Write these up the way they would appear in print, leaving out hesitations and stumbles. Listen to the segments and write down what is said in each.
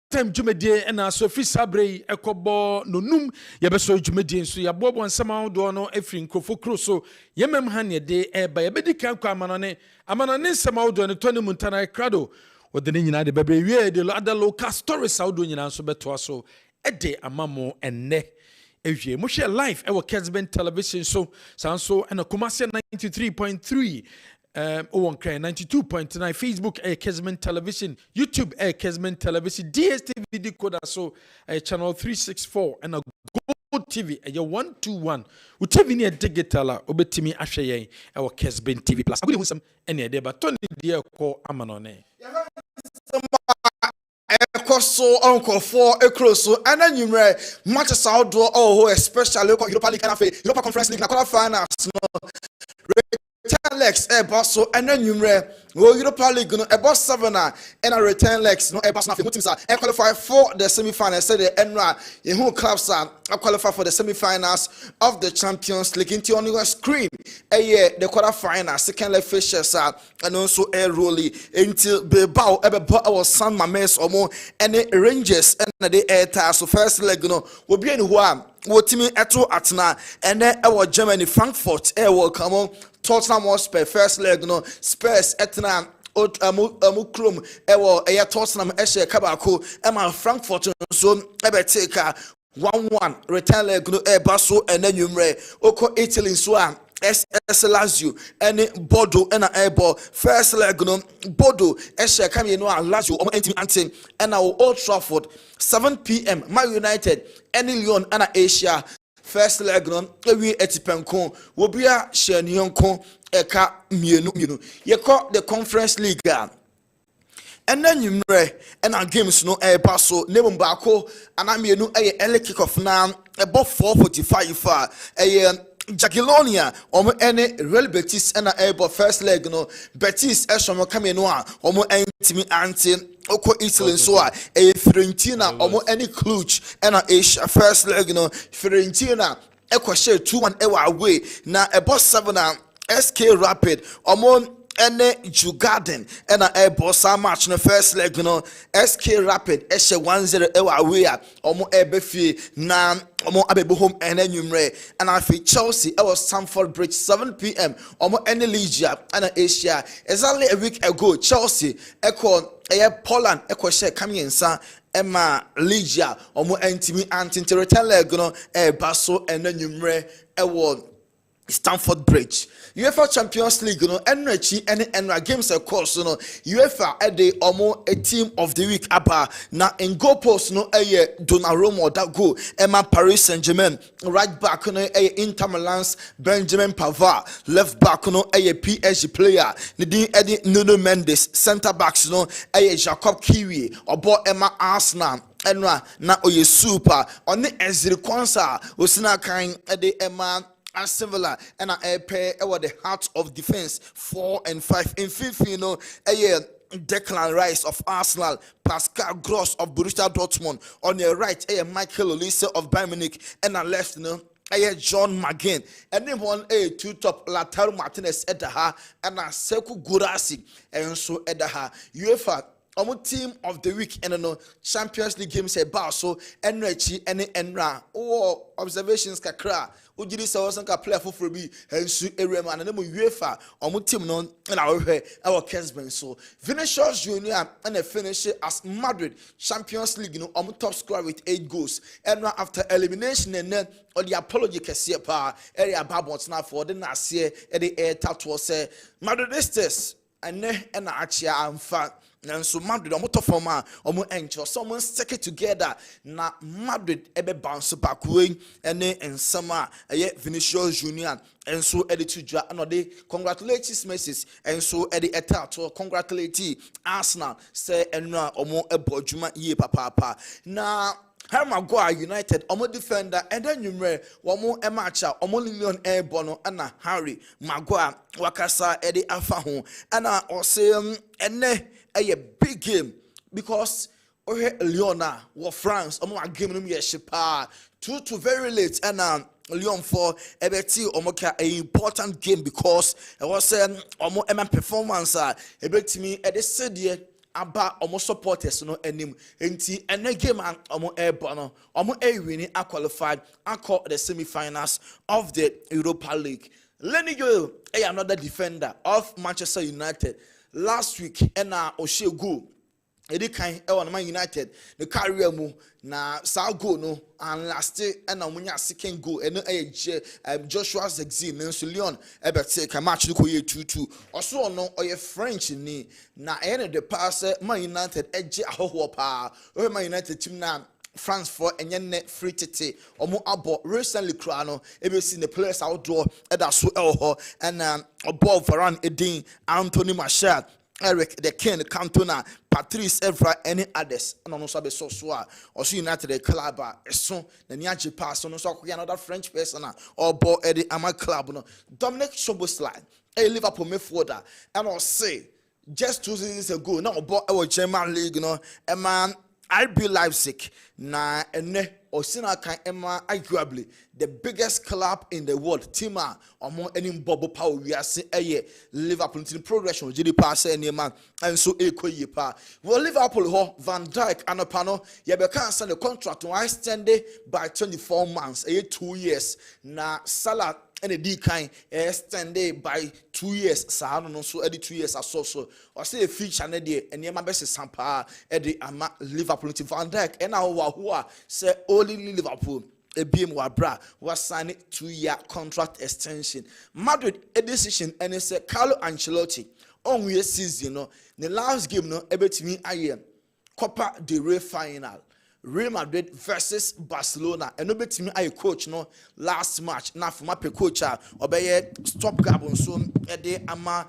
time Jumedie and so Fisabre Ekobo no num Yabeso Jumedie so Yabobo and Sama Dono Efrin Krofo so Yemem Hanya de by a medical Kamanane Amanane Sama do and Tony Montana Crado or the United Baby the other local stories South Union so beto so a day amamo and ne. Ewie mo share live e wo Kessben television so sanso and a Kumasi 93.3 on 92.9 Facebook Kessben television, YouTube Kessben television, DSTV decoder so channel 364 and a Go TV 121 TV near digital obetimi ahwe our Kessben TV plus agudi husam ene de ba Tony de ko amanone Ekoso uncle for ekroso and then you matches outdoor especially Europa League and Europa Conference League na quarter finals no return legs boss and then you Europa League no boss 7 and a return legs no boss na fe teams qualify for the semi-finals say the enra who clubs are qualify for the semi-finals of the Champions League into on your screen the quarter finals second leg fixtures and also rolly until Bilbao our San Mames omo and Rangers and the air so first leg no will be in one Wotimi eto atna and then our Germany Frankfurt will come on Tottenham Hotspur first leg no Spurs etna Mukrum ewo Tottenham eshe kabako ema Frankfurt so ebe take 1-1 return leg no baso and then oko Italy so SS Lazio and Bodo and airball first leg no Bodo eshe come no Lazio anti and our Old Trafford 7 p.m. Man United and Lyon and Asia first leg no we etipenko wo bia hyenionko eka mienu ye call the Conference League and then you and our games no baso name baako and mienu early kick off now about 4:45 Jagiellonia any Real Betis and airball first leg no Betis eshomo come no omo entimi anti oko Italy so Fiorentina any Cluj and Asia first leg no Fiorentina share 2-1 away na boss 7 SK Rapid ene Jugarden and airball some match no first leg no SK Rapid 1-0 away ebefi na abebo home and and I feel Chelsea Stamford Bridge 7 p.m. any Legia and Asia exactly a week ago Chelsea Poland share coming in Emma Legia entimi anti return leg no baso and then Stamford Bridge UEFA Champions League no energy and games of course no UEFA a team of the week aba na in goal post no Donnarumma that go Emma Paris Saint-Germain right back no Inter Milan's Benjamin Pavard left back no PSG player Nidin Nuno Mendes center backs no Jacob Kiwi obo Emma Arsenal enra na oye super on the Ezri Kwanzaa osina kan Emma similar and pair the heart of defense 4 and 5 in 15 Declan Rice of Arsenal, Pascal Gross of Borussia Dortmund on the right Michael Olise of Bayern Munich and on left John McGinn and then one two top Lautaro Martinez edaha and Sekou Guirassy and so edaha UEFA team of the week and Champions League games about so energy and enra observations kakra ujiri sawasan ka player for bi ensu area and UEFA team no na our Kessben so Vinicius Junior and finish as Madrid Champions League no top scorer with 8 goals and after elimination and then or the apology kese pa area babot na for the nasie e the air tattoo say Madridistas and achia amfa and so Madrid forma encho someone stick it together na Madrid ebe bounce back way and summer Vinicius Junior and so to another congratulations Messi and so to congratulate Arsenal say and ebojuma ye papa na Harry Maguire United defender and then you matcha Lilian Airborne and Harry Maguire wakasa afa ho and say a big game because Leona wa France game no yeshipa 2 very late and Lyon for ebeti a important game because it was performance ebeti me said aba omo supporters no anim enti ene game an omo ebo no omo win a qualified across the semi-finals of the Europa League. Lenny Joel, another defender of Manchester United, last week ena ohie goal edi kan na Man United the career mu na sa goal no and last na munya second goal eno Joshua Zexi nso Leon ebete ka match no koye 2-2 oso no oye French ni na the pass Man United eje ahoho pa o Man United team na France for enye free tete omo abo recently kra no ebe see the players outdoor eda so elho and above Varane Edin Anthony Martial Eric the King Cantona Patrice Evra any others no so be so also United the club so na niaje pass no so another French person or ball Eddie Ama club no Dominic Szoboszlai Liverpool midfielder and I say just 2 seasons ago now ball our German league no a man RB Leipzig na ene osina kan ema arguably the biggest club in the world team omo any bubble power we are see Liverpool in progression gidi pass any man and so ekoye pa well Liverpool ho Van Dijk anopano ye be can sign the contract to extended by 24 months 2 years na Salah and a D kind extended by 2 years. So no so 2 years so or say a feature and the best sampa Eddie Ama Liverpool to Van Dijk and now who say only Liverpool a BM Wabra was signed 2-year contract extension. Madrid a decision and it's a Carlo Ancelotti on we season the last game no able to me Copa del Rey final. Real Madrid versus Barcelona and obetimi ay coach no last match na for my coach obeye stop gap on so e ama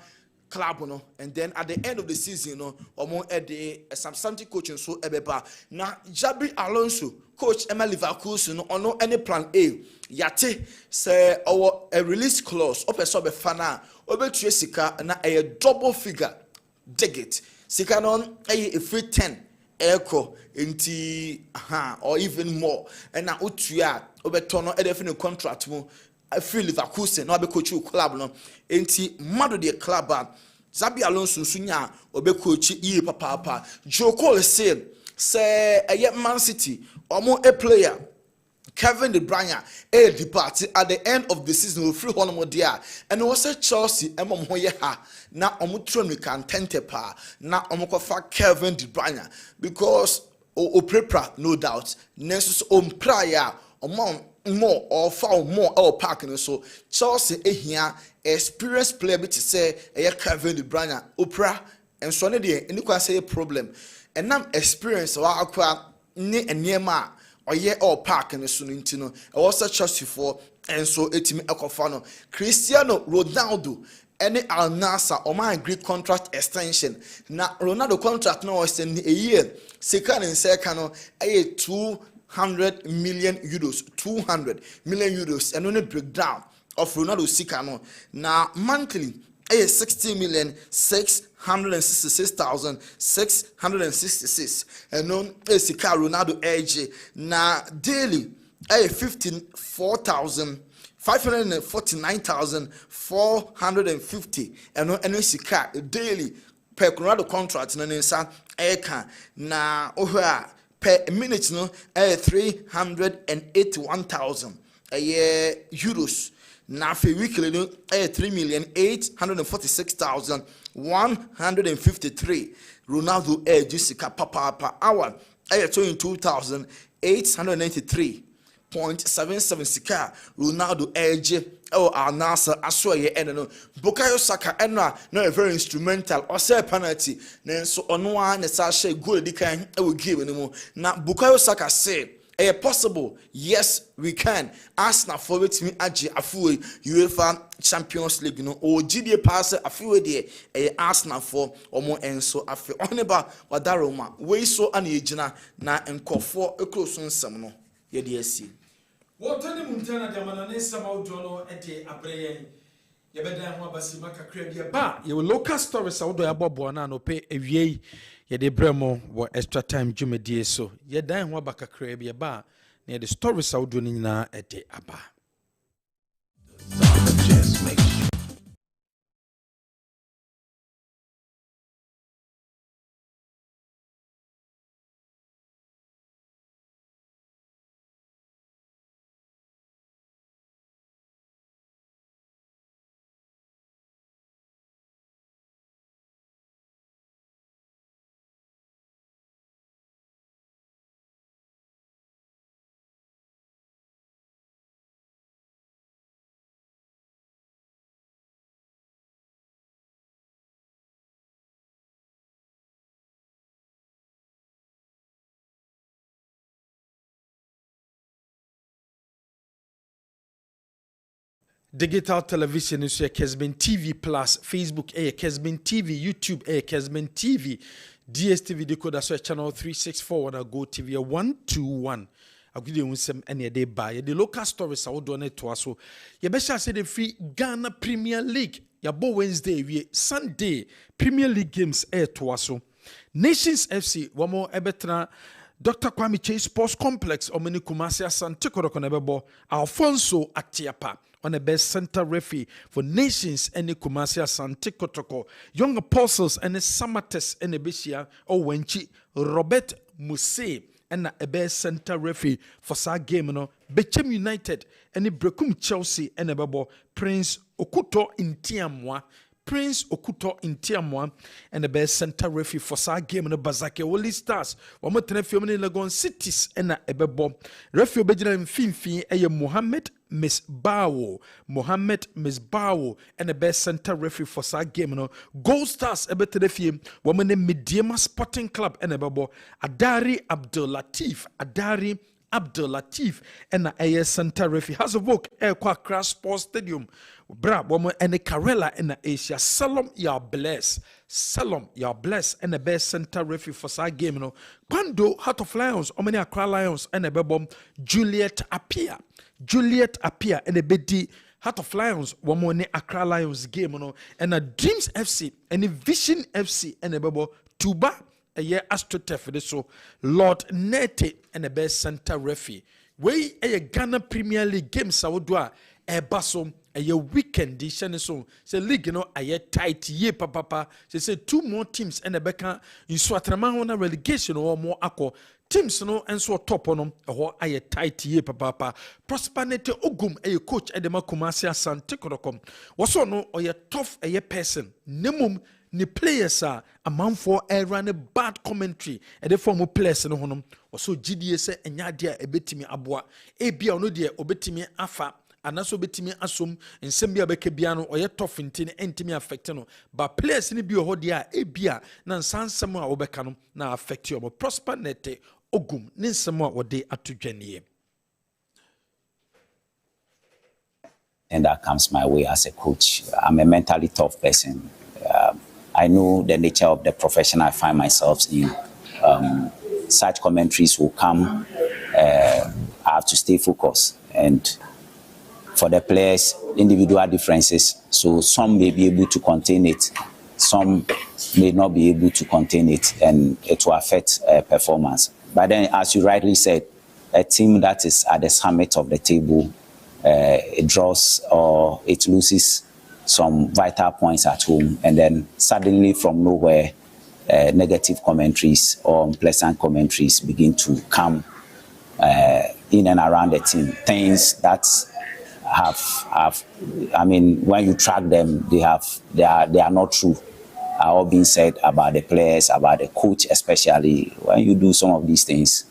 club no and then at the end of the season no omo e something coaching so ebeba na Xabi Alonso coach Emma Leverkusen no ono any plan A yate say our a release clause opeso be fana obetua sika na a double figure dig it sika no a free 10 echo into or even more and now utua obetono e define contract mu free Leverkusen no be coach club no enti mado de club Xabi Alonso sunya obe coach yi papa Joe Cole say Man City omo a player Kevin De Bruyne depart at the end of the season with free one more there and also Chelsea emom hoye ha na omutro kan tente pa na omokofa Kevin De Bruyne because o prepra no doubt next prior more or foul more or park and so Chelsea here experienced player bit to say Kevin De Bruyne opera and so any say a problem and now experience wa akwa ni enema oye all park and so no also Chelsea for and so etimi ekofano Cristiano Ronaldo any Al Nassr or my Greek contract extension na Ronaldo contract no extend a year second and second 200 million euros 200 million euros and only breakdown of Ronaldo Sicano now monthly 60,666,666 and non Sika Ronaldo age na daily 549,450 and no Sika daily per Ronaldo contract na nsa eka na ohwa per minute no 381,000 euros na fe weekly no 3,846,153 Ronaldo Jessica papa hour 22,893.77 sika Ronaldo age Al Nassr asoye no Bukayo Saka na very instrumental or say penalty so ono an sa share goal di kan we give anymore na Bukayo Saka say possible yes we can Arsenal for with me agi afuwe UEFA Champions League no o GDA pass afuwe de Arsenal for omo enso afi oneba wadaroma we so ana ejina na nkofo ekroso nsem no ye de asi wotani muntana de manane sama udono ede abreye ye bedan ho abasi makakra bia ba ye local stories awodo ya bobo na no pe ewie ye de bremo wo extra time jumedie so ye dan ho abakakra bia ba na ye de stories awodo ni nyina ede aba digital television is Kessben TV Plus, Facebook Kessben TV, YouTube Kessben TV, DSTV decoder so channel 364 and Go TV 121. Agudi unsem any day buy the local stories I would donate to us. So you best say the free Ghana Premier League. Ya bo Wednesday we Sunday Premier League games to us. Nations FC wamo ebetra Dr. Kwame Nyame Sports Complex Ohene Kumasi Asante Korokonebebo Alfonso Atiapa on the best center referee for Nations and Kumasi Asante Kotoko Young Apostles and the Samates and the Bishia Owenchi Robert Muse and the best center referee for sa game no Bechem United and the Brekum Chelsea and the Bebo Prince Okuto Intiamwa Prince Okuto Intiamwa and the best center referee for sa game no Bazake Woli Stars Wamatene Fiomini Legon Cities and the Ebebo referee Bejina Mfimfi eye Mohammed Misbawo and the best center referee for sa game no Gold Stars ebetene fie wamene Mediema Sporting Club and ebebo Adari Abdul Latif and the AS center referee has a vote kwa Accra Sports Stadium bra woman and the Karela in the Asia Salom ya bless and the best center referee for sa game no Kwando Heart of Lions many Accra Lions and the bebom Juliet Apia and the Bedi Heart of Lions woman ne Accra Lions game no and the Dreams FC and the Vision FC and the bebo Tuba a year AstroTurf so Lord Nete and the best center referee we a Ghana Premier League game Saudwa e baso a weekend edition so say league a tight ye papa say two more teams and the beka in Swatrama relegation or more akko teams no and so top on a tight ye papa Prosperity Ogum a coach at the Kumasi Asante Korokom was no or a tough a person nemum ni players are a man for a run a bad commentary and the former players no honum was so GDS and yadia a betimi abwa a bia no dear obetimi afa anaso betimi asum nsembia bekebiano or tough intini entimi affecteno but players ni bi ohodia e bia na nsansem a obeka no na affect you prosper nete ogum ni nsem a wode atudwane. And that comes my way as a coach. I'm a mentally tough person. I know the nature of the profession I find myself in. Such commentaries will come. I have to stay focused. And for the players, individual differences. So some may be able to contain it. Some may not be able to contain it. And it will affect performance. But then, as you rightly said, a team that is at the summit of the table, it draws or it loses some vital points at home, and then suddenly from nowhere, negative commentaries or unpleasant commentaries begin to come in and around the team. Things that have I mean, when you track them, they are not true. Are all being said about the players, about the coach, especially when you do some of these things,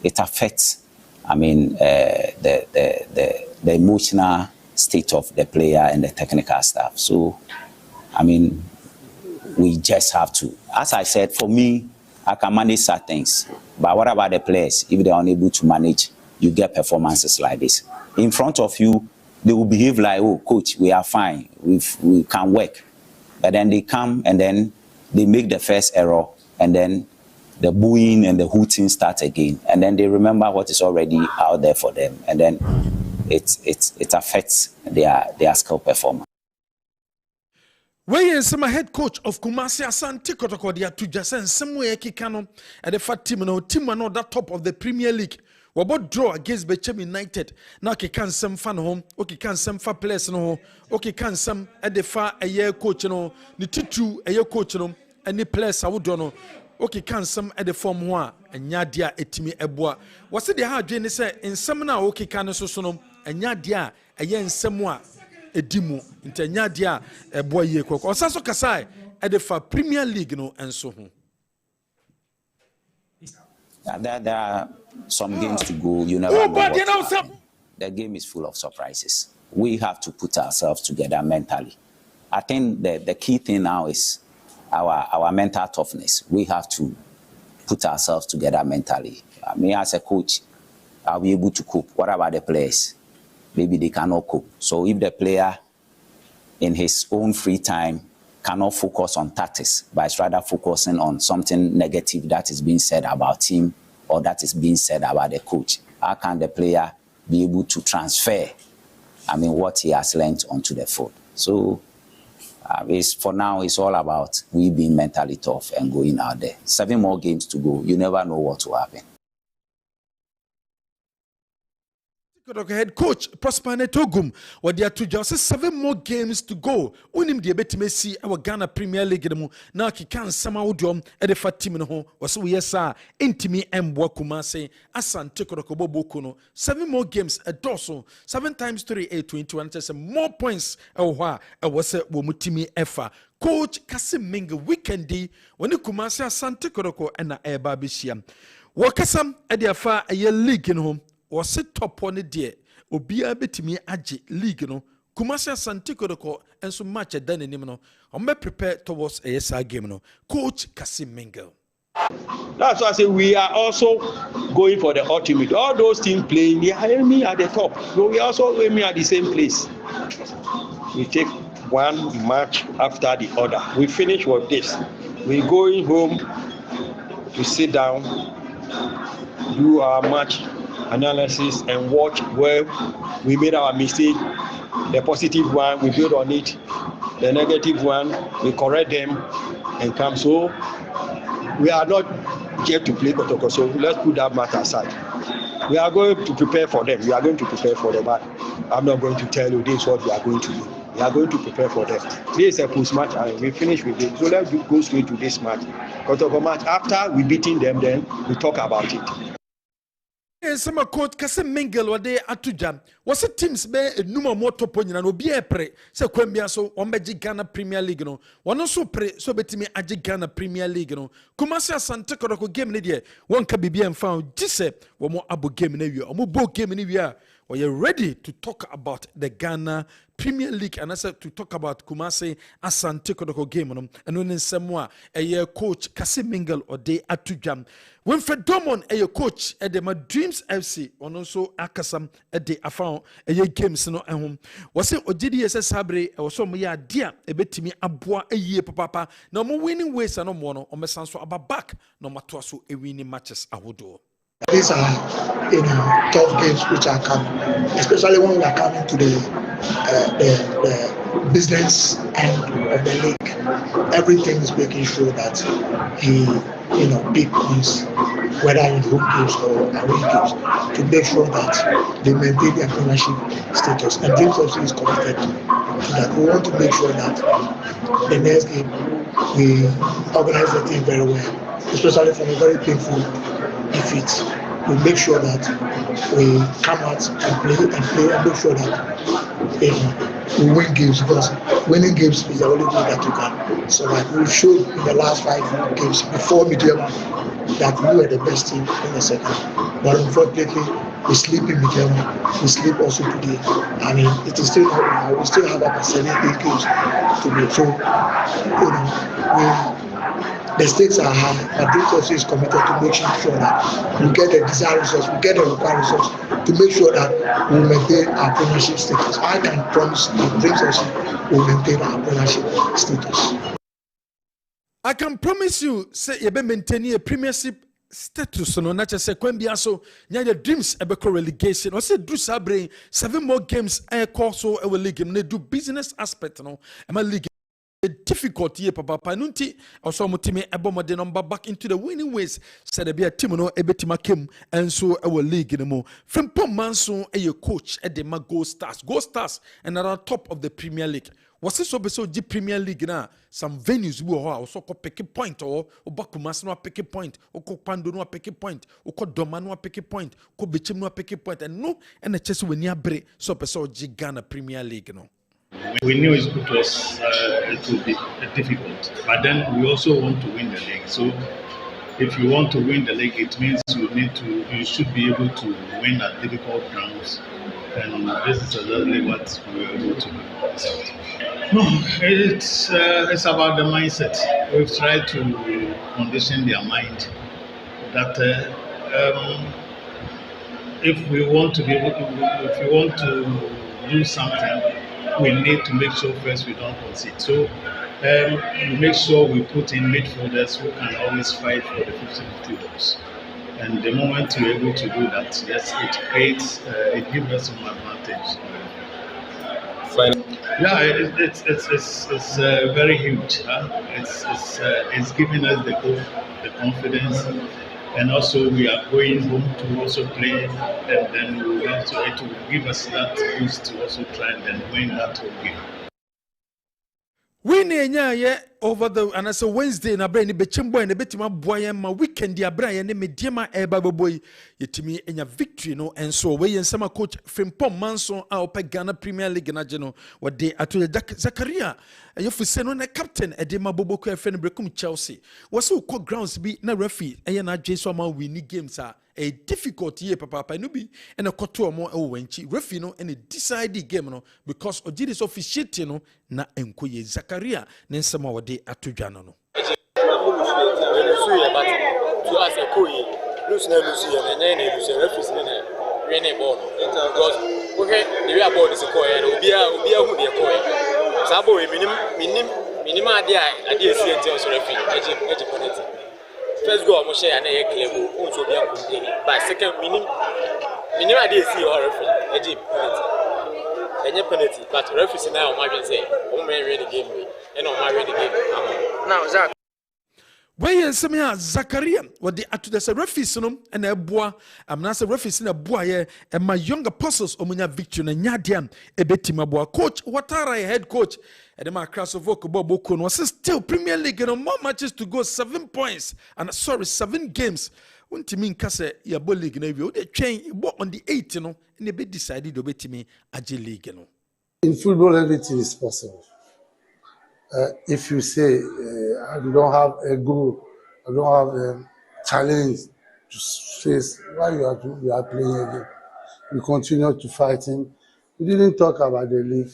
it affects. I mean, the emotional state of the player and the technical staff. So, I mean, we just have to. As I said, for me, I can manage certain things. But what about the players? If they're unable to manage, you get performances like this. In front of you, they will behave like, oh, coach, we are fine. We can work. But then they come and then they make the first error, and then the booing and the hooting start again. And then they remember what is already out there for them. And then it affects their skill performance. Where is my head coach of Kumasi Asante Kotoko dia to just send somewhere kikano at the fat team no that top of the Premier League. Wabo draw against Bechem United. Now can some fan home, okay can some far players no, okay can some at the far a year coach no, the tutu a year coach no, and the players I would know. Okay, can some at the form one and yadia etimi eboa. Was it the hard journey say in some now okay can so sono and yadia a yen semwa edimu into yadia a boy ye cook or saso kasai at the for Premier League no and so on. There are some games to go. You never know what will happen. The game is full of surprises. We have to put ourselves together mentally. I think the key thing now is our mental toughness. We have to put ourselves together mentally. Me as a coach, I'll be able to cope. What about the players? maybe they cannot cope. So if the player in his own free time cannot focus on tactics, but is rather focusing on something negative that is being said about him or that is being said about the coach, how can the player be able to transfer, what he has learned onto the field? So for now, it's all about we being mentally tough and going out there. 7 more games to go. You never know what will happen. Head coach Prosper Netogum, what they are to just 7 more games to go. Unim the betime see our Ghana Premier League now he can somehow do at the fat team no was we sir intimi and Kumase Asante Kodoko Bokuno 7 more games a dorsal 7 times 3 8 21 more points a was a womutimi efa. Coach Kessben weekendi when the Kumase Asante Kodoko and a Babishia. Wakasam at the affair a year league in home. Was it top on the day? Obia betimi aji league no. Kumasi Asante Kodoko and so much at done no. I'm prepared towards a SR game no. Coach Kessben. That's why I say we are also going for the ultimate. All those teams playing, they are aiming at the top. So we are also aiming at the same place. We take one match after the other. We finish with this. We're going home to sit down, do our match analysis and watch where we made our mistake. The positive one, we build on it. The negative one, we correct them and come. So we are not here to play Kotoko. So let's put that matter aside. We are going to prepare for them. We are going to prepare for them. But I'm not going to tell you this is what we are going to do. We are going to prepare for them. This is a post match and we finish with it. So let's go straight to this match. Kotoko match. After we beating them, then we talk about it. Some coach Kessben or de atuja was a teams be numa moto ponina no be pre se kwambia so ombeji Ghana Premier League no one also pre so betimi agi Ghana Premier League no Kumasi Asante Kodoko game ne de won ka bibia mfa gise wo mo abo game na wi omo bo game ne wi a we are ready to talk about the Ghana Premier League and I said to talk about Kumasi Asante Kodoko game no and when semwa a coach Kessben or de atuja when Fred Domon a coach at the my Dreams FC on also akasam at the afan a games no home was it OGDS Sabre or some ya dear a bit me aboa a year papa no more winning ways and no more on my sons for about back no matter so a winning matches I would do. These are tough games which are coming, especially when we are coming to the business end of the league. Everything is making sure that he, big points, whether in home games or away games, to make sure that they maintain their premiership status. And Dreams also is committed to that. We want to make sure that the next game we organize the team very well, especially from a very painful defeat. We make sure that we come out and play and make sure that we win games, because winning games is the only way that you can survive. We've shown in the last 5 games before medium that we were the best team in the second. But unfortunately, we sleep in medium, we sleep also today. I mean, it is still not, we still have about 7 8 games to be through. The stakes are high, but Dreams also is committed to making sure that we get the desired results, we get the required results to make sure that we maintain our premiership status. I can promise that Dreams also will maintain our premiership status. I can promise you, say you be maintaining a premiership status no na chese kwambia so nya the Dreams ebeko relegation. O say do sabre 7 more games e call so e league na do business aspect no e ma league difficulty papa nunti also mutimi ebomode number back into the winning ways said be a team no ebetima kem and so our league no more from Manso a coach at the Gold Stars and at the top of the Premier League was this so the Premier League na some venues we also ko pick a point or Bakumas no pick a point or ko Pando no pick a point or ko Doma no pick a point ko Bichim no pick a point and no and the chess we near break so Ghana Premier League no. We knew it would be difficult, but then we also want to win the league. So, if you want to win the league, it means you should be able to win at difficult grounds, and this is exactly what we were able to do. No, it's about the mindset. We've tried to condition their mind that if we want to be able to, if we want to do something, we need to make sure first we don't concede. So we make sure we put in midfielders who can always fight for the 50-50 balls. And the moment we're able to do that, yes, it creates, it gives us some advantage. Yeah, it's very huge. It's giving us the hope, the confidence, and also we are going home to also play, and then we will have to, it will give us that boost to also try and then win that whole game. We ne over the and as a Wednesday na brain be chimbo and betima boy ma weekend ya brain ne mediema eba boy yetimi enya victory no and so we yen coach Frimpong Manson a opa Ghana Premier League na geno wade ato Zakaria yefuse no na captain ede ma boboku efe no brekum Chelsea was so call grounds bi na referee eye na adwe so ma win games a difficult year papa no bi and a koto mo e wenchi referee no and decide the game no because ojidi so officiating no na enkoye Zakaria ne nsema wade atodwa no no to as a coach lose na lose and then lose referee na win ball because okay the way ball is call and obi hu dey call sabo we minim ade esi enti so referee eji penalty first goal mo share na e clear goal on so be complain but second minim ade esi or referee eji penalty enye penalty but referee na o ma dwen say o ma win the game and o ma win the game now Zach Where some here Zakaria what the atu the referees no and eboa amna say referees na boa ye and my young apostles omunya victory na nyadia ebetima boa coach Watara head coach and my class of work Bob Okon was still Premier League and more matches to go 7 points and 7 games untimi nkase ya bo league na wi o de twen bo on the 8 no and e be decided obetimi age league no. In football everything is possible. If you say I don't have a goal, I don't have a challenge to face, why you are playing again? We continue to fighting. We didn't talk about the league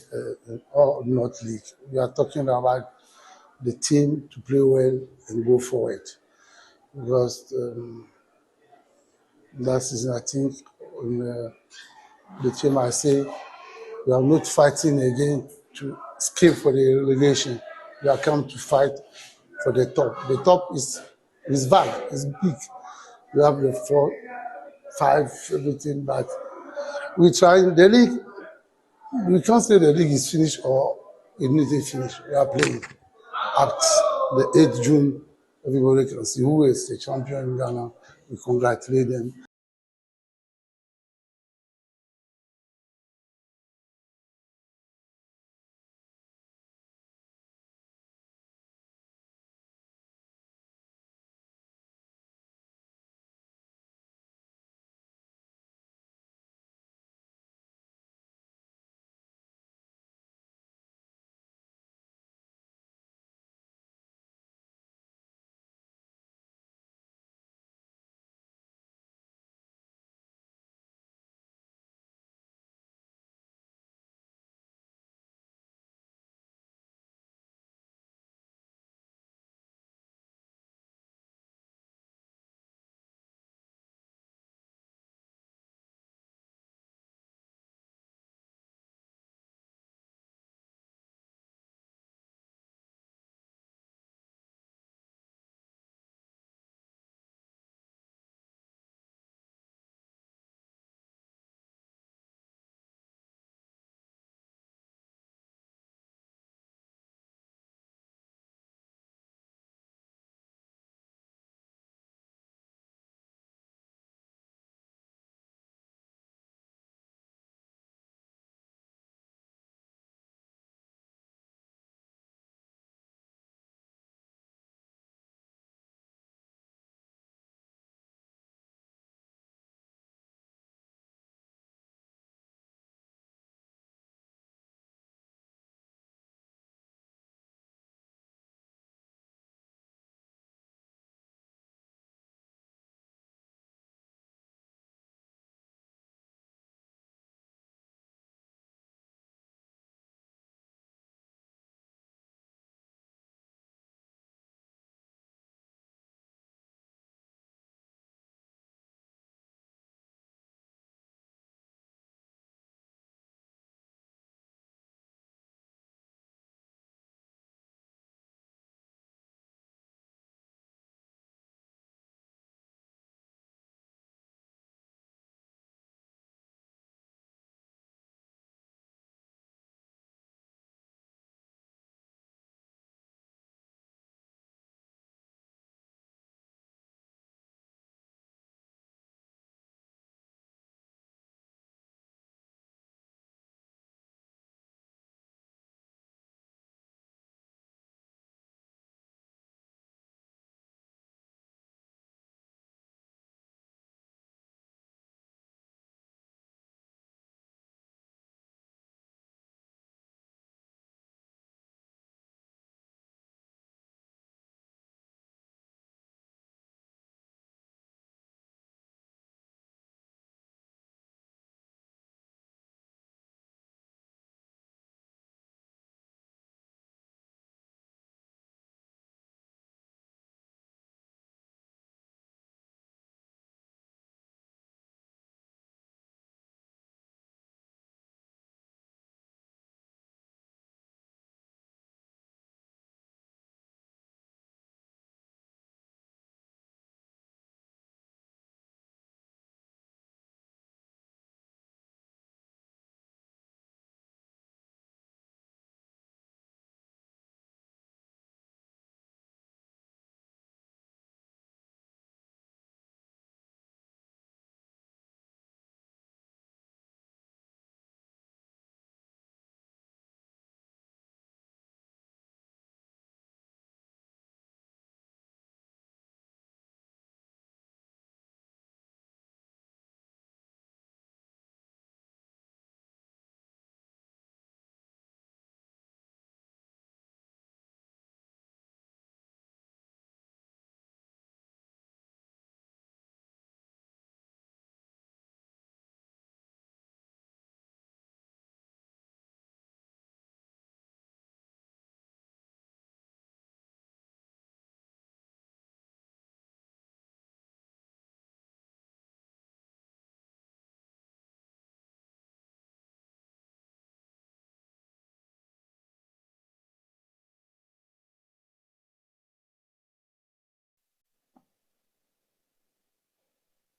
or not league. We are talking about the team to play well and go forward. Because last season, I think on the team I say we are not fighting again to escape for the relegation. We are come to fight for the top. The top is vague, it's big. We have the 4, 5, everything, but we try the league. We can't say the league is finished or it needs to finish. We are playing at the 8th June. Everybody can see who is the champion in Ghana. We congratulate them.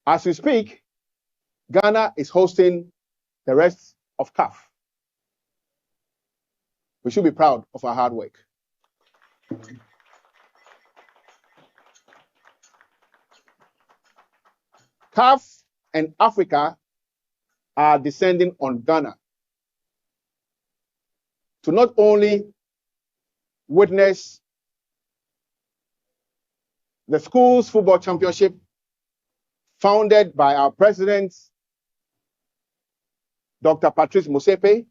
As we speak, Ghana is hosting the rest of CAF. We should be proud of our hard work. CAF and Africa are descending on Ghana to not only witness the schools football championship founded by our president, Dr. Patrice Motsepe,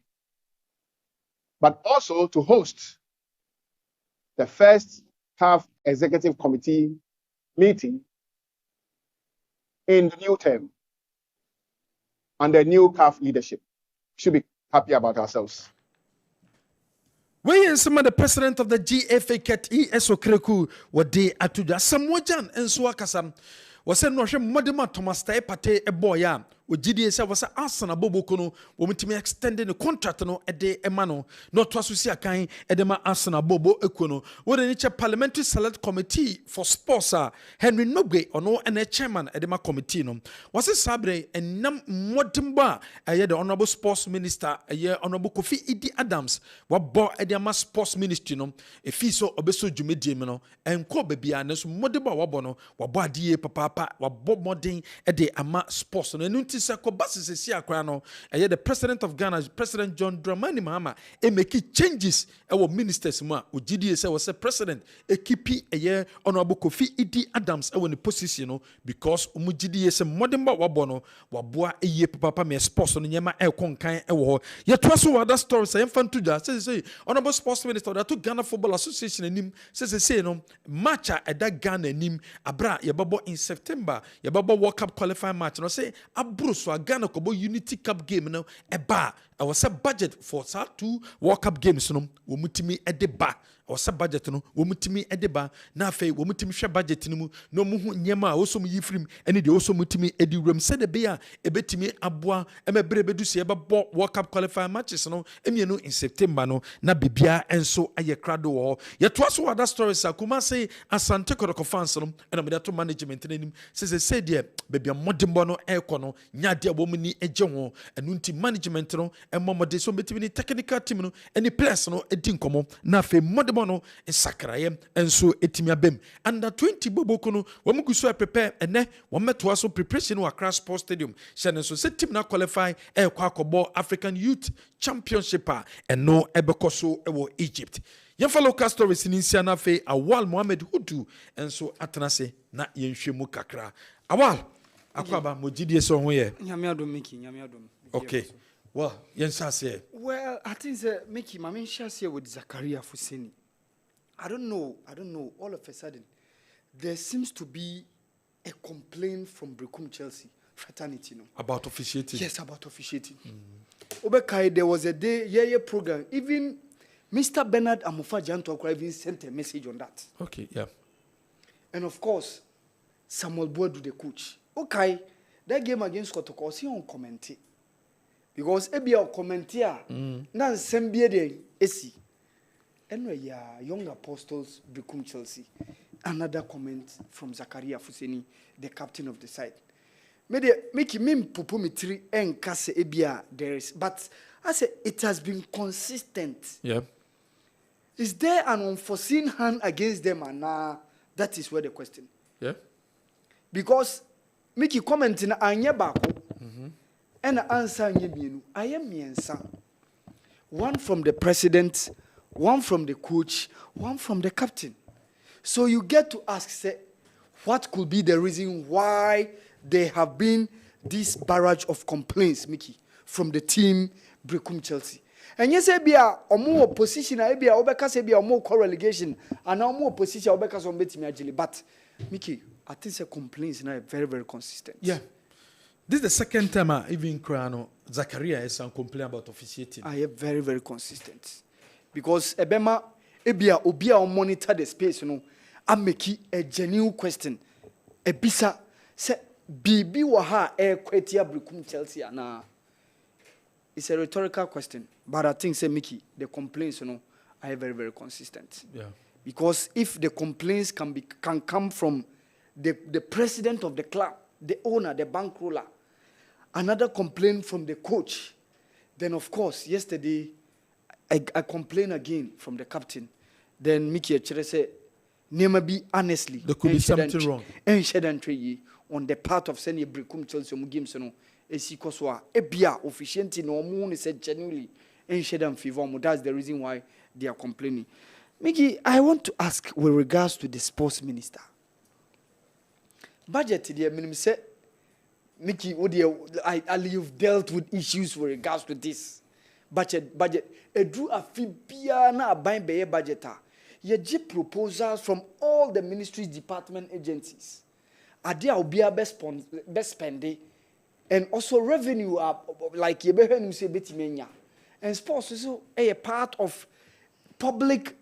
but also to host the first CAF Executive Committee meeting in the new term under new CAF leadership. Should be happy about ourselves. When some of the president of the GFA Ket ES Okreku were de atuja Samojan and Swakasam was a notion Modema Thomas Pate a boya with GDS was a Asana Bobokono, woman to me extending the contract no a day emano, not to associate kind edema Asana Bobo Econo, what a parliamentary select committee for sports Henry Nobe or no and a chairman edema committee no was a sabre and nam modimba a year the honorable sports minister a year honorable Kofi Idi Adams what bought edema sports ministry no a fiso obeso jumediemino and ko baby and modeba wabono wabwa die papa wabo moding a day ama sports no the president of Ghana, President John Dramani Mahama, make changes our ministers ma GDS was a president a keep a year honorable Kofi Idi Adams in the position because GDS modemba wabono wabua a year papa me sports on yama e konkan ewo yet was other stories I fan to that say honorable sports minister that to Ghana Football Association and him says no matcha at that Ghana nim abra yababo in September yababo World Cup qualifying match no say abro so Ghana kobo Unity Cup game no eba I was a budget for 2 World Cup games no wo mutimi e de ba I was a budget no wo mutimi e de ba na afei wo mutimi hwe budget no mu no mu hu nyema wo so mu yifrim ene de wo so mutimi e di wram se de be a e betimi aboa e mebre bedu se e ba World Cup qualifying matches no emienu in September no na bibia enso aye krado wo ye to so other stories akuma say Asante Kotoko fans no ena me to management nanim say de bibia modimbo no e ko no nya de wo mu ni eje ho enu nti management no emomode so betimi ni technical team no any players no edi nkomo na afei modimbo no ensakraye enso etimi abem under 20 boboko no wo mu guso prepare ene wo meto aso preparation wa Accra Sports Stadium shene so se team na qualify e kwa akobo African Youth Championship and no ebekoso ewo Egypt. Yemfa local stories in Insiana fe Awal Mohammed Hudu enso atenase na yenhwemu kakra. Awal akwaba mojidie so ho ye. Nyame adom Mickey, nyame adom. Okay. Well, yensa well, I think Mickey, my main share here with Zakaria Fuseni. I don't know. All of a sudden, there seems to be a complaint from Brekum Chelsea fraternity, about officiating. Yes, about officiating. Obekai, there was a day, program. Even Mr. Bernard Amufa Janto even sent a message on that. Okay, yeah. And of course, Samuel Boadu, the coach. Okay, that game against Kotoko, he on comment. Because Ebia commentia, nan sembie de esi. Anyway, young apostles become Chelsea. Another comment from Zakaria Fuseni, the captain of the side. Make him pupumitri and kase ebia there is, but I say it has been consistent. Yeah. Is there an unforeseen hand against them? And that is where the question. Yeah. Because Mickey commenting anya bako and answer nyebinu. I am miensa. One from the president, one from the coach, one from the captain. So you get to ask, say, what could be the reason why there have been this barrage of complaints, Mickey, from the team Brekum Chelsea? And yes, be a more position, be a obeka be a more relegation, and now more position obeka on betting agility. But Mickey, I think the complaints now very, very consistent. Yeah. This is the second time I even Krano Zakaria is complain about officiating. I am very, very consistent. Because Ebema Ebia Obia monitor the space, I make a genuine question. Ebisa say Bibi waha kwetia Brekum Chelsea na. It's a rhetorical question, but I think say Mickey, the complaints are very, very consistent. Yeah. Because if the complaints can come from the president of the club, the owner, the bankroller. Another complaint from the coach. Then, of course, yesterday, I complained again from the captain. Then Mickey Echere said, "Never be honestly." There could be something wrong. On the part of Senior Bricum Chelsea games, Esikoswa, Ebia, officiating no moon said genuinely, and Shedan Fivon. That's the reason why they are complaining. Mickey, I want to ask with regards to the sports minister. Budget, dear minimum said, Mickey, you've dealt with issues with regards to this. Budget, a drew a fibia na buying by a budgeter. Ye proposals from all the ministries, department, agencies. Adia will be a best spending, and also revenue like ye behind say betimenya. And sports is a part of public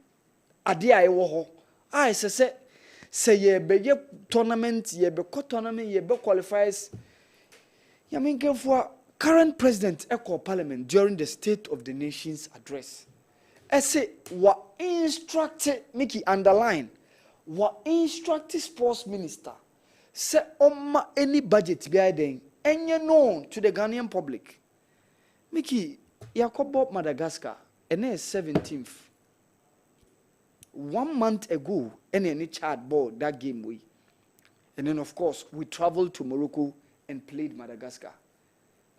adia ewo. I say ye be tournament, ye be tournament, ye be qualifies. I mean, for current president Echo Parliament during the State of the Nation's address, I say what instructed Mickey underline what instructed sports minister say any budget behind any known to the Ghanaian public. Mickey, Yakobo Madagascar, and 17th. 1 month ago, any chat board that game we, and then of course we traveled to Morocco and played Madagascar.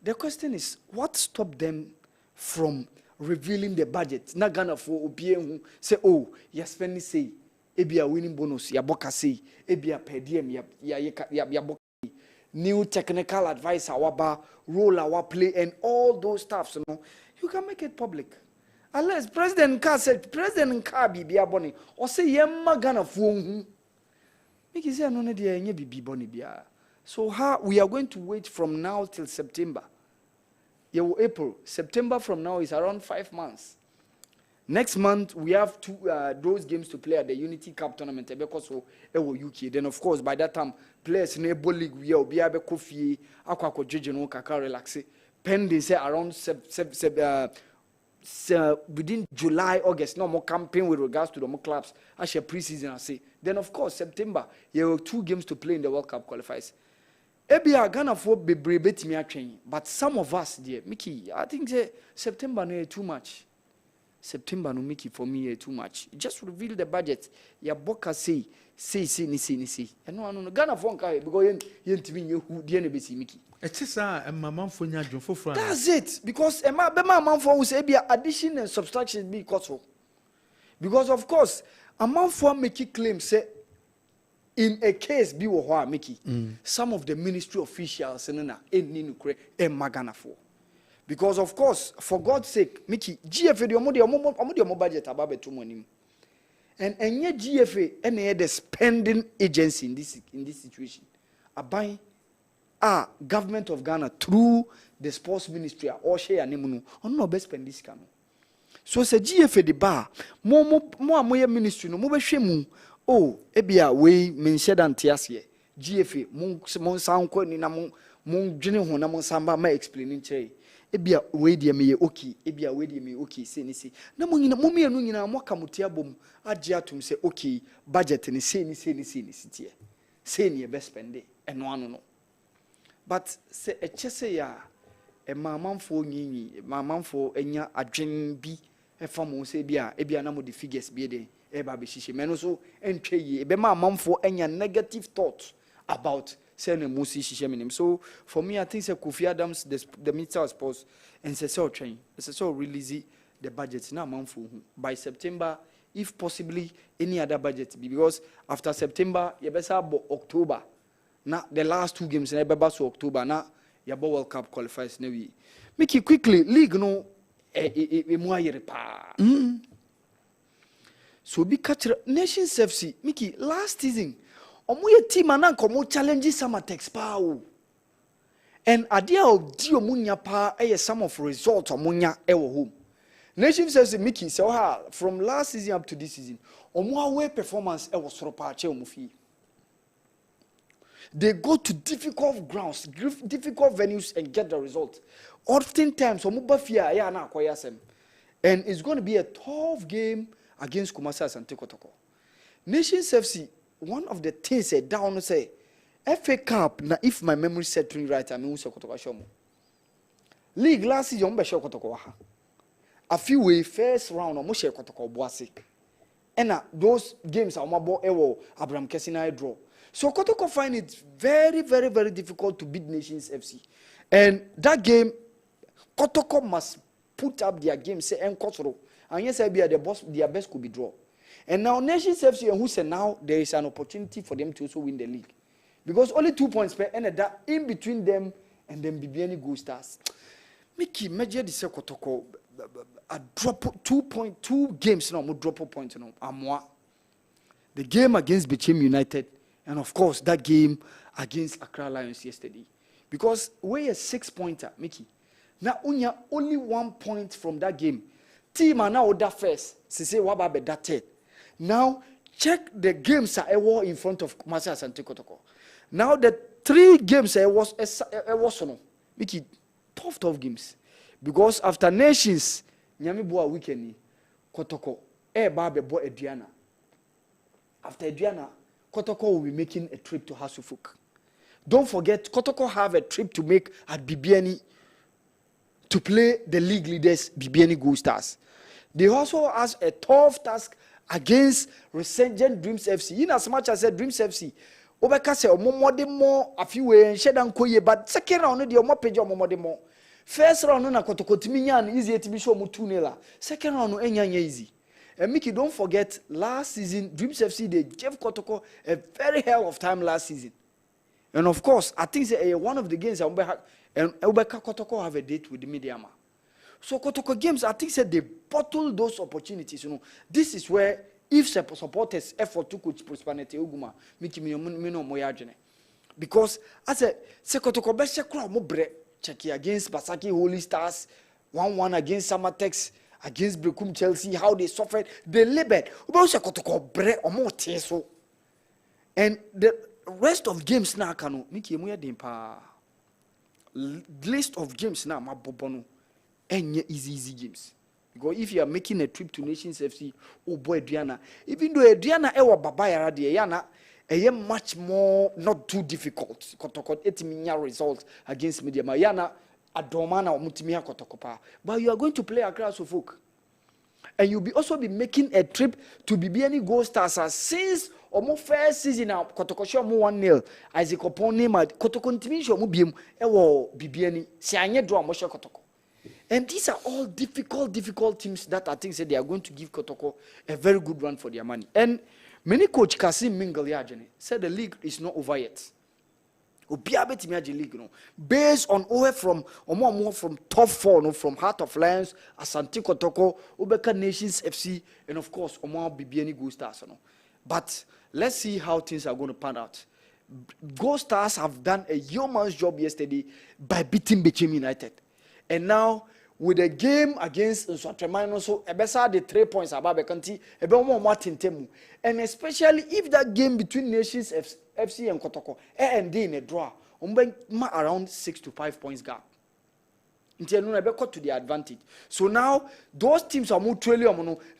The question is, what stopped them from revealing the budget? Na Ghana for Obienu say, oh, you're spending say, ebia winning bonus, ya boka say, ebia per diem, ya boka. New technical advice, our role, our play, and all those stuff. You can make it public. Unless President Carr said, President Carr be boni, or say, yemma Ghana for make it say, no, dear, be boni bia. So how we are going to wait from now till September. Yeah, April, September from now is around 5 months. Next month we have those games to play at the Unity Cup tournament. Because UK. Then of course by that time players in the league we will be able to akwa jeje kaka relax. Pending say around within July, August, no more campaign with regards to the more clubs. As a preseason, I say. Then of course September you have 2 games to play in the World Cup qualifiers. Ebia Ghana for be brebe me train, but some of us, dear Mickey, I think September no too much. September no Mickey for me too much. Just reveal the budget. Ya boka say. And no Ghana for because you who dear ne besi Mickey. It's just a mamma for nya for That's it, because a man for say be addition and subtraction be cost. Because of course a man for Mickey claim say in a case be Mickey, some of the ministry officials Magana for. Because of course, for God's sake, Mickey, GFA the budget about 2 money. And yet GFA any the spending agency in this situation. A buying government of Ghana through the sports ministry or share nemunu on no best spend this cano. So say GFA the bar more ministry no more shemu. Oh, ebia we mentioned antiasie GFA mon sound ko ni na mon dwene ho na mon samba ma explaining che ebia we de me okay ebia we de me okay say ni say na mo nyina mo mienu nyina mo kamutia bom age atum say okay budget ni say ni tie say ni e best spend eno anu no but say e chese ya e mamanfo nyinyi mamanfo enya adwen bi e famo say ebia na mo the figures bi dey eba be shishe meno so entwe yi ebe ma amamfo enya negative thought about saying a musi shishe minim. So for me I think say Kofi Adams the minister of sports and say so train say so release the budget na amamfo by September if possibly any other budget because after September you better October na the last 2 games na beba so October na ya World Cup qualifiers na we make it quickly league no mo ayere pa. So be catch Nations FC Mickey last season omoye team anan komo challenge Samatex pa o and adia odi omunya pa some of results omunya ewo home Nations FC Mickey so from last season up to this season omo away performance ewo soro pa che omufi they go to difficult grounds difficult venues and get the result oftentimes omo ba fia ya na akoya sem and it's going to be a tough game against Kumasi Asante Kotoko. Nations FC, one of the things down say, FA Cup na if my memory set me right, I mean who say Kotoko show mo. League last season be show Kotoko ha. A few way first round o mo share Kotoko Boase. And those games are more ewo Abraham Kessben draw. So Kotoko find it very, very, very difficult to beat Nations FC. And that game, Kotoko must put up their game, say and Kotoro. And yes, their best could be draw. And now Nations FC and who say now there is an opportunity for them to also win the league. Because only 2 points per and that in between them and then BBN Gold Stars. Mickey measure the Kotoko a drop 2.2 games now, more drop point now. Amwa. The game against Bechem United, and of course that game against Accra Lions yesterday. Because we're a 6-pointer, Mickey. Now unya only 1 point from that game. Team are now that first. Say what about that third. Now check the games I were in front of Kumasi Asante Kotoko. Now the 3 games I was no. Mickey, tough games. Because after Nations, Nyame boa weekend Kotoko babe boy Adriana. After Adriana, Kotoko will be making a trip to Hasufuk. Don't forget, Kotoko have a trip to make at BBN to play the league leaders BBN Gold Stars. They also has a tough task against Resurgent Dreams FC. In as much as I said Dreams FC, Obeka say more a few way and shedan koye, but second round the omo page omo more. First round na Kotoko timinya easy to be show mo 2-0. Second round no enya easy. And Mickey, don't forget last season Dreams FC they gave Kotoko a very hell of time last season. And of course, I think one of the games and Obeka Kotoko have a date with the media. So Kotoko games, I think they bottle those opportunities. You know, this is where if supporters effort to coach prosperity Uguma, Mickey Mino Moyajene. Because as a Kotoko best mo bre check against Basaki Holy Stars, 1-1 against Samatex, against Brekum Chelsea, how they suffered, they labored. Kotoko bre omo teso. And the rest of games now kanu Mickey Moya Dimpa list of games now ma bobono enye easy games. Because if you are making a trip to Nations FC, oh boy Adriana, even though Adriana ewa babaya de yana much more not too difficult. Kotoko etiminya results against Media Mayana adomana mutimia Kotokopa. But you are going to play across folk. And you'll be also be making a trip to BBN Gold Stars since almost first season now Kotoko show mo 1-0. Isaac Opone ma Kotoko ntimi show mo biem ewo BBN si anye draw mo show Kotoko. And these are all difficult teams that I think say they are going to give Kotoko a very good run for their money. And many coach Kassim Mingle said the league is not over yet. League, you know, based on from top 4, no, from Heart of Lions, Asante Kotoko, Obeka Nations FC, and of course Omo BBN Gold Stars. You know. But let's see how things are going to pan out. Gold Stars have done a yeoman's job yesterday by beating Bechem United, and now with a game against Nswatremano, so ebesa the 3 points above Bekanti, ebe omo matintemu, and especially if that game between Nations FC and Kotoko and in a draw, around 6 to 5 points gap. Cut to their advantage. So now those teams are more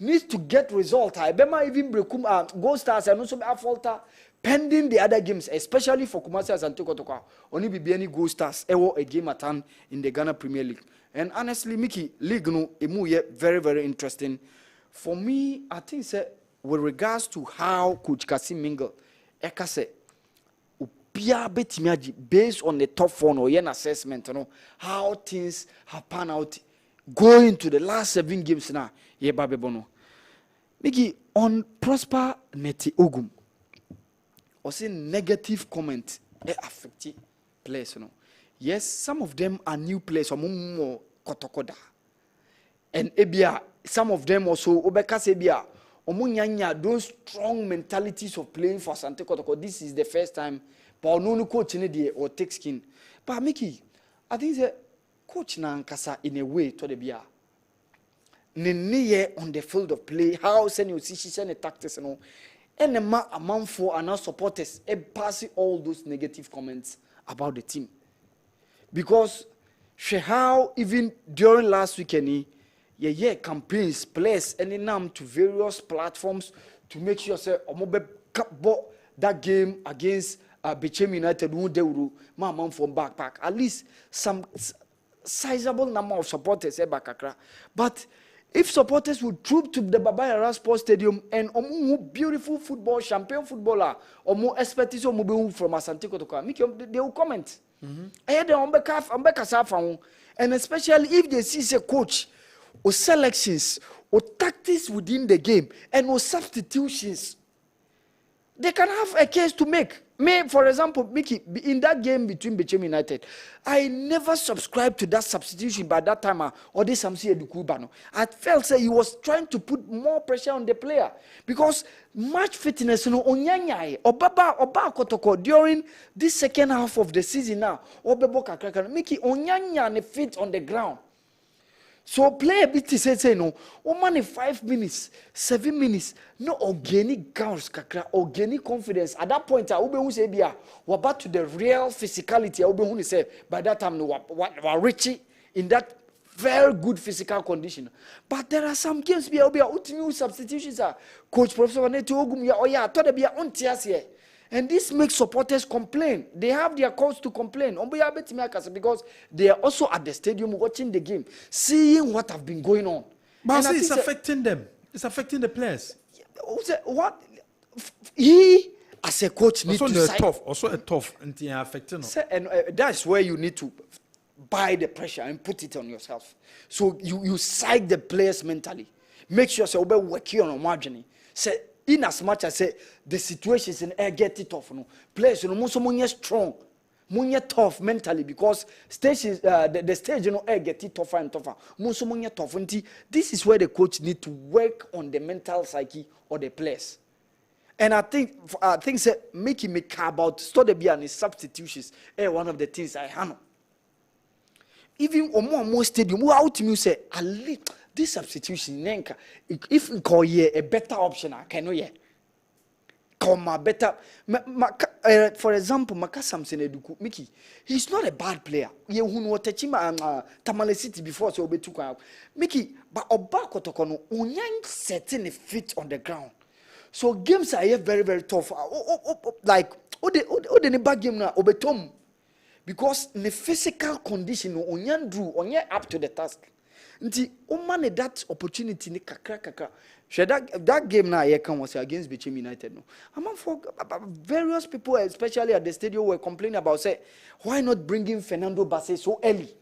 needs to get result. Bema even Brekum Gold Stars and also falter pending the other games, especially for Kumasi Asante Kotoko. Only BBN Gold Stars a game at hand in the Ghana Premier League. And honestly, Mickey, league no very, very interesting. For me, I think with regards to how Coach Kassim Mingle, Ekase, based on the top 4 no yen assessment, you know, how things have panned out going to the last 7 games now. Yeah, Babebono. Mickey, on Prosper Neti Ogum, or say negative comment affect players, you know. Yes, some of them are new players, or more Kotokoda. And Ebia, some of them also, Obeka Sebia, Omunyanya, those strong mentalities of playing for Asante Kotoko. This is the first time, but no coach in the or take skin. But Mickey, I think the coach na nkasa in a way to the Bia. Nene on the field of play, how send you see send the tactics and all. And a month for and our supporters, passing all those negative comments about the team. Because how even during last weekend, campaigns, players, and now to various platforms to make sure say that game against Became United who they will man from backpack. At least some sizable number of supporters back Accra. But if supporters would troop to the Baba Yara Sports Stadium and beautiful football, champion footballer, or more expertise or mobile from Asante Kotoko, they will comment. And especially if they see a coach or selections or tactics within the game and or substitutions, they can have a case to make. Me, for example, Mickey, in that game between Bechem United, I never subscribed to that substitution by that time, or this Samsi Edukubano. I felt say he was trying to put more pressure on the player because match fitness, onyanya, oba kotoko during this second half of the season now, obebo kakra, Mickey onyanya ne fit on the ground. So play a bit say no, only 5 minutes, 7 minutes, no organic goals, organic confidence. At that point, I will say we're back to the real physicality. I will say by that time we're reaching in that very good physical condition. But there are some games we are substitutions. Coach Professor Neto Ogum, oh yeah, I thought be on here. And this makes supporters complain. They have their cause to complain. Because they are also at the stadium watching the game, seeing what have been going on. But it's affecting them. It's affecting the players. What he as a coach needs to also a tough and affecting. And that's where you need to buy the pressure and put it on yourself. So you psych the players mentally. Make sure so work on a margin. Say in as much as say the situations in air get it tough, no players, more strong, more tough mentally because stages, the stage, air get it tougher and tougher. More tough. This is where the coach need to work on the mental psyche of the players. And I think say making me care about study and his substitutions. One of the things I handle. Even on more stadium, who out to me say at least. This substitution, if we call ye a better option, I can know ye. Come better. For example, Samson Eduku, Mickey, he's not a bad player. Ye who know Techima Tamale City before so be too out. Mickey, but Obako Tokono, Unyan setting a fit on the ground. So games are here very, very tough. Like the bad game now, Obetom. Because the physical condition, Unyan drew, Unyan up to the task. Nti man that opportunity ni kakra that game now here was against Bechem United no among for various people especially at the stadium were complaining about say why not bringing Fernando Basse so early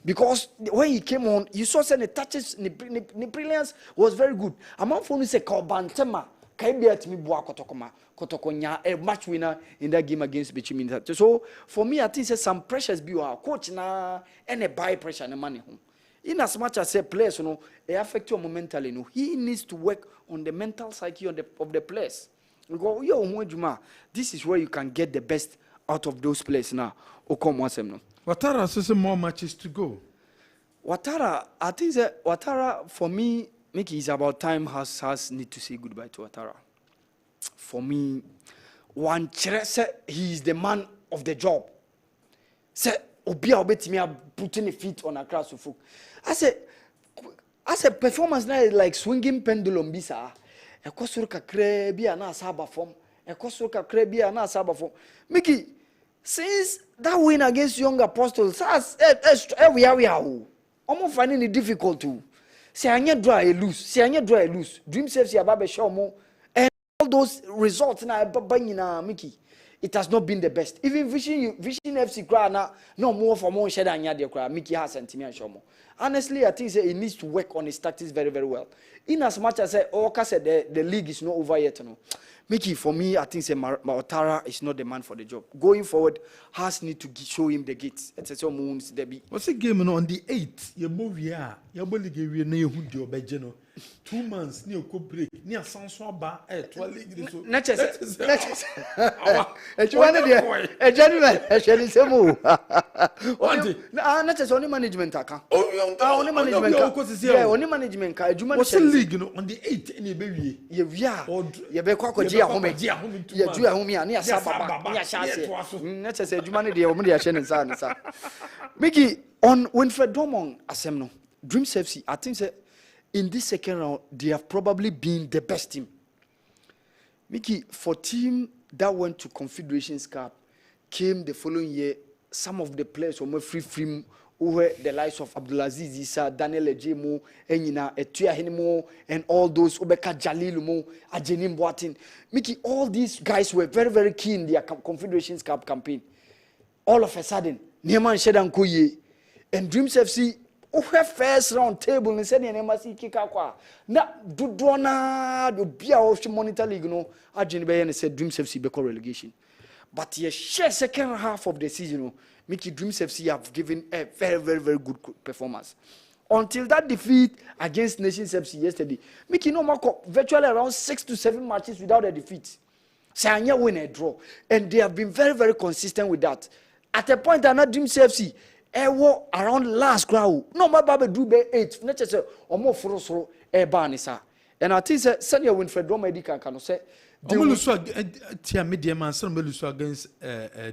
because when he came on you saw say the touches the brilliance was very good among for say Kobantema Kaibia to me boa Kotokonya a match winner in that game against Bechem United. So for me I think say some pressures be our coach na and a buy pressure na money home. In as much as a players, they affect you mentally. He needs to work on the mental psyche of the players. This is where you can get the best out of those players now. Ouattara says more matches to go. Ouattara, I think that Ouattara, for me, Mickey, is about time has need to say goodbye to Ouattara. For me, one he is the man of the job. Say, Obia obetimi putting a feet on a class of folk. As a performance now like swinging pendulum bisa. E kosoro kakre bia na asaba form. E kosoro kakre bia na asaba form. Mickey, since that win against Young Apostles, we are. Almost finding it difficult to. Say anya draw a lose. Dream saves ya babe show mo. And all those results na banyina Mickey. It has not been the best. Even Vision FC cry no more for more share than Yadia cry. Mickey has and Timmy and Shomo. Honestly, I think he needs to work on his tactics very, very well. In as much as Oka said the league is not over yet. No. Mickey, for me, I think Ouattara is not the man for the job. Going forward, has need to show him the gates. It's a moons Debbie. What's the game on the 8th? Your movie, your bully gave you a new Bejano. 2 months near co break near Sanswaba at 12 degrees. A gentleman, actually, some not as only management. Only management. Yeah, only management. What's the league on the 8th in a baby? Yeah, you be quite a home. Yeah, you are home near Sababa. Not as a humanity or Maria Shannon. Mickey on Winfred Domon, Asemno, Dream FC, I think in this second round, they have probably been the best team. Mickey, for team that went to Confederations Cup came the following year. Some of the players were free who were the likes of Abdulaziz Issa, Daniel Ejemo, Enyina, Etuya Henimo, and all those, Obeka Jalilumo, Ajenim Boatin. Mickey, all these guys were very, very keen in their Confederations Cup campaign. All of a sudden, Nieman Shedan Koye and Dreams FC, who have first round table and said, Nemasi Kikakwa. Na Dudona, the Bia Ocean Monitor League, no, Ajenbe said Dreams FC Beko relegation. But yes, share second half of the season, Mickey Dreams FC have given a very, very, very good performance. Until that defeat against Nations FC yesterday, Mickey no more virtually around 6 to 7 matches without a defeat. Sanya win a draw. And they have been very, very consistent with that. At a point, another Dreams FC, around last crowd. No more Baba do be 8. Not just or more for Banisa. And I think Sanya Winfred Domedica can say. Tia media man, some lose against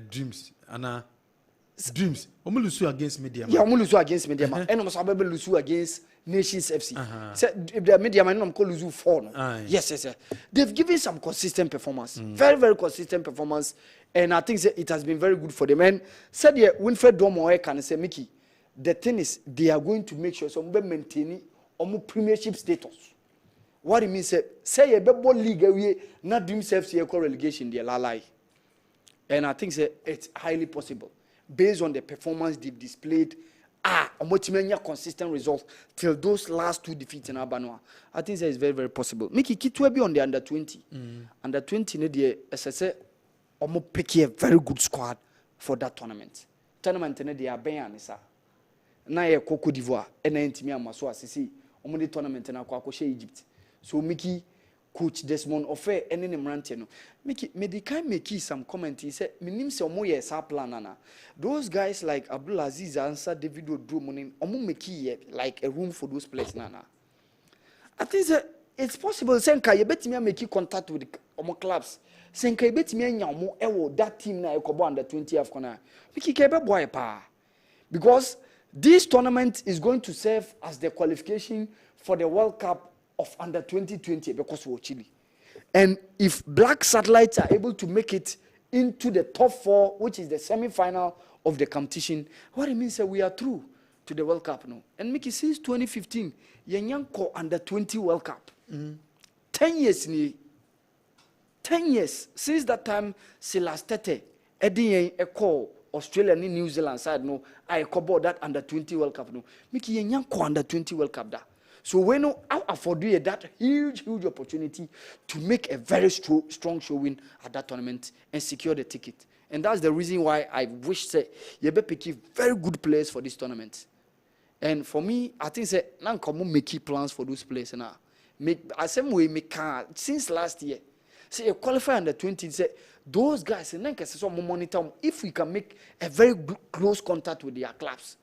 Dreams. Anna Dreams. Omulusu against media man. Yeah, Omulusu against media man. And almost Ababe Lusu against Nations FC. Said if the media man call Lusu 4. No? Yes. They've given some consistent performance. Very, very consistent performance. And I think it has been very good for them. And said yeah, Winfred Domo can say, Mickey, the thing is they are going to make sure some maintaining premiership status. What it means, say a bebo league away, not Dreams FC relegation, they lie. And I think it's highly possible, based on the performance they've displayed, consistent results till those last 2 defeats in Abanoa. I think it's very, very possible. Mickey Kitwe be on the under 20. Under 20, as I said, pick a very good squad for that tournament. Tournament they are Bayanisa. Na ye Cote d'Ivoire, and Intimi Amaso Assisi, the tournament in Aquakoshe, Egypt. So Mickey, Coach Desmond Offer, and then Mranteno. Mickey, Medikai make some comment. He said, Minim se omo ye sa planana. Those guys like Abdulaziz answer David Odrumonin, omo make like a room for those players nana. I think it's possible. Senka, you bet me make contact with omo clubs. Senka, you bet me nyamu ewo that team na ekobo under 20 Afcon. Mickey kebe boy pa. Because this tournament is going to serve as the qualification for the World Cup of under 2020 because we're Chile. And if Black Satellites are able to make it into the top 4, which is the semi-final of the competition, what it means is that we are through to the World Cup now. And Mickey, since 2015, Yanyanko under 20 World Cup. 10 years, 10 years since that time, Silas Tete, Eddie Echo, Australia and New Zealand side, no, I cover that under 20 World Cup. No, Mickey Yanyanko under 20 World Cup. Da. So we know how afford you that huge opportunity to make a very strong showing at that tournament and secure the ticket. And that's the reason why I wish say you better pick very good players for this tournament. And for me, I think say now come make key plans for those players now. Make the same way make since last year. Say you qualify under 20. Say those guys and then can say some monitor if we can make a very close contact with their clubs.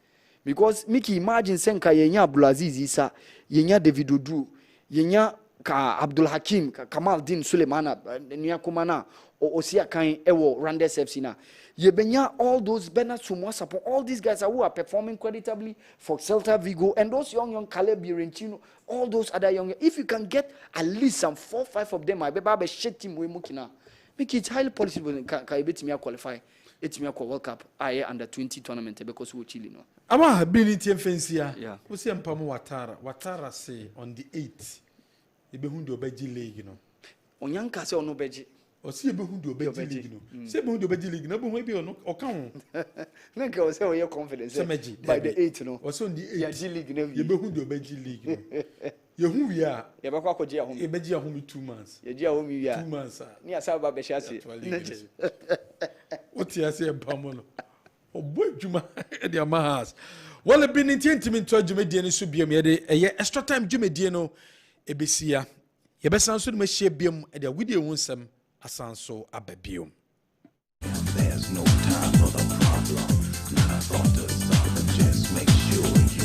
Because Mickey imagine senka yenya Abdulaziz Issa, yenya David Odru, yenya ka Abdul Hakim, ka Kamal Din Sulemana, Nia Kumana, or Osia Kain Ewo Randes FC na. Yebenya all those Bernard Sumwasapo, all these guys who are performing creditably for Celta Vigo and those young Caleb Birenchino, all those other young. If you can get at least some 4 or 5 of them, I be a shit team we mukina. Mickey it's highly possible can you qualify. It's me World Cup. I under 20 tournament because we Chile no. Ama bini tie fancy yeah. We see mpamu Watara say on the 8th. Ebe hundi obeji league no. Onyanka say ono beji. O si ebe hundi obeji league no. Say ebe hundi obeji league no bo ebe ono oka ho. Nanka o say we your confidence. By the 8th no. O so on the 8th. Ya G league no. Ebe hundi obeji league no. Ye hu wi a. Ye ba kwa koji ahom. Ebe ji ahom 2 months. Ye ji ahom wi a. 2 months. Ni asa ba be shase. Oti ase mpamu no. Obo adwuma e de amahas. Well, been in intimate to Jumedie and Subium, a extra time Jumedie no Ebesia. Yebesan so me share biom e de video wonsem asanso ababiom. There's no time for the problem. Not a thought to solve it. Just make sure you